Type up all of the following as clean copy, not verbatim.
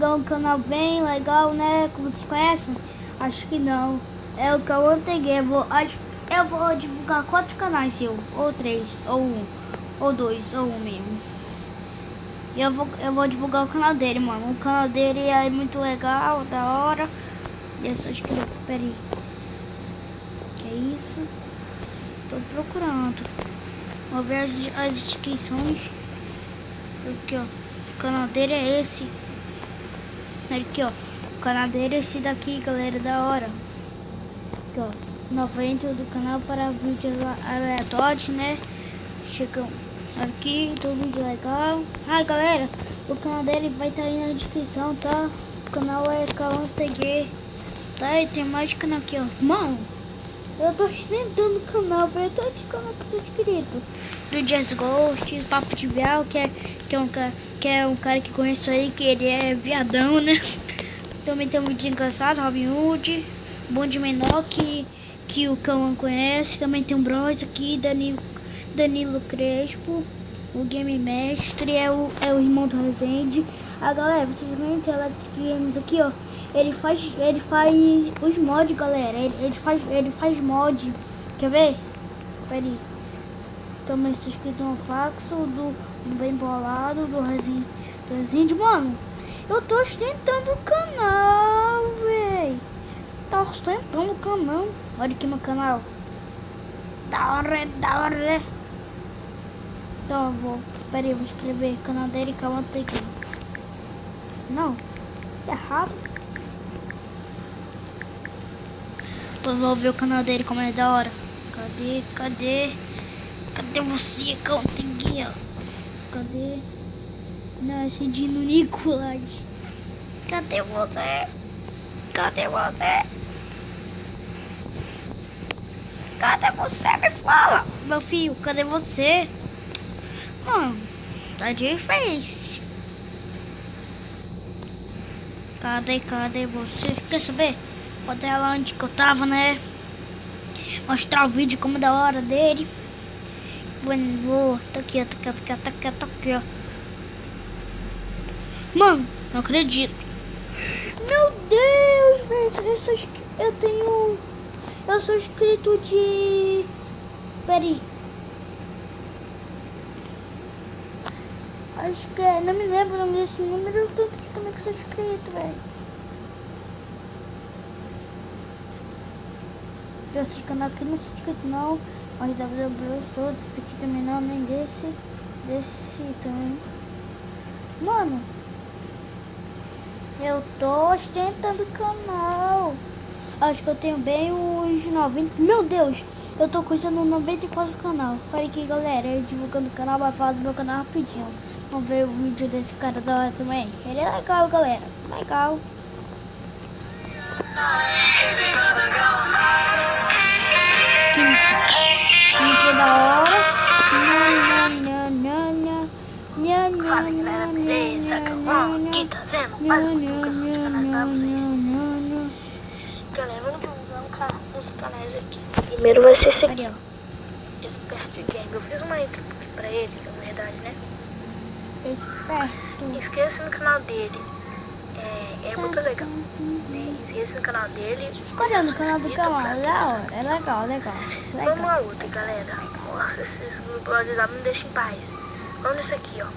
um canal bem legal, né? Como vocês conhecem? Acho que não. É o Cauã Game. Eu vou divulgar 4 canais ou 3, ou 1, ou 2, ou 1 mesmo. E eu vou divulgar o canal dele, mano. O canal dele é muito legal, da hora. Deixa eu escrever, peraí. Que é isso? Tô procurando. Vou ver as inscrições. Aqui, ó. O canal dele é esse. Aqui, ó. O canal dele é esse daqui, galera, da hora. Aqui, ó. 90 do canal para vídeos aleatórios, né? Chegam aqui, todo vídeo legal. Ah, galera, o canal dele vai estar aí na descrição, tá? O canal é Cauã Game. Tá? E tem mais canal aqui, ó. Mano, eu tô sentando o canal, velho. Eu tô de canal com seus inscritos. Do Jazz Ghost, Papo de Vial, que é um cara que conheço aí, que ele é viadão, né? Também tem um vídeo engraçado, Robin Hood, Bonde Menor, que o Cauã conhece. Também tem um Bronze aqui, Danilo Crespo, o Game Mestre, é o irmão do Resende. Ah, galera, vocês veem esse Electric Games aqui, ó. Ele faz os mods, galera. Ele faz mod. Quer ver? Pera aí. Também se inscrito no Faxo, do Bem Bolado, do Resende. Mano, eu tô ostentando o canal, véi. Tá ostentando o canal. Olha aqui meu canal. Da hora. Então eu vou. Pera aí, eu vou escrever o canal dele, Cauã Game. Não, isso é errado. Depois vou ver o canal dele, como é da hora. Cadê você, Cauã Game? Cadê? Não, esse Dino Nicolás. Cadê você? Me fala. Meu filho, cadê você? Tá difícil. Cadê você? Quer saber? Vou até lá onde que eu tava, né? Mostrar o vídeo como é da hora dele. Vou. Tá aqui, ó. Mano, não acredito. Meu Deus, velho. Eu sou inscrito de... Peraí. Acho que é... Não me lembro o nome desse número. Tanto de como é que eu sou inscrito, velho. Esse canal aqui não sou inscrito não. Mas eu sou desse aqui também não. Nem desse. Desse também. Mano. Eu tô ostentando o canal. Acho que eu tenho bem os 90. Meu Deus, eu tô cuidando 94 canal. Olha aqui, galera, eu divulgando o canal, vai falar do meu canal rapidinho. Vamos ver o vídeo desse cara da hora também. Ele é legal, galera. Legal. Muito da hora. Fala galera, beleza? Cauã aqui trazendo mais uma divulgação de canais pra vocês. Galera, vamos divulgar uns canais aqui. Primeiro vai ser esse aqui, ó. Expert Game. Eu fiz uma intro aqui pra ele, na verdade, né? Esperto. Inscreva-se no canal dele. É muito legal. Inscreva-se no canal dele. Fica olhando o canal do Cauã, é legal. Vamos lá, outra, galera. Nossa, esses grupos lá de WhatsApp não deixam em paz. Vamos nesse aqui, ó.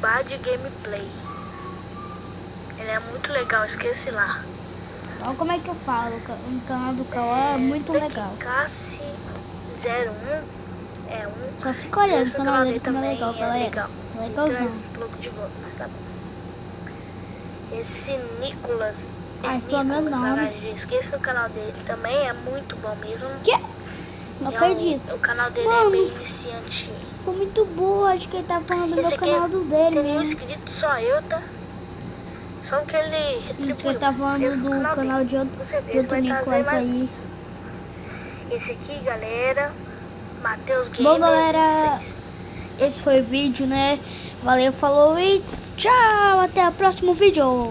Bad Gameplay. Ele é muito legal, esquece lá. Olha como é que eu falo, o canal do Cauã é muito legal. KC01 é um. Só fica olhando o canal dele como é legal, galera. Legalzão. Tá bom. Esse Nicolas Nicolas AG, esqueça o canal dele também, é muito bom mesmo. Que? Não acredito. O canal dele Mano, é bem iniciante. Ficou muito boa, acho que ele tá falando do meu canal do dele, tem né? inscrito só eu, tá? Só que ele retribuiu. Ele tá falando do canal de outro Nicolas aí. Esse aqui, galera, Matheus Gamer. Bom, galera, 26. esse foi o vídeo, né? Valeu, falou e tchau! Até o próximo vídeo!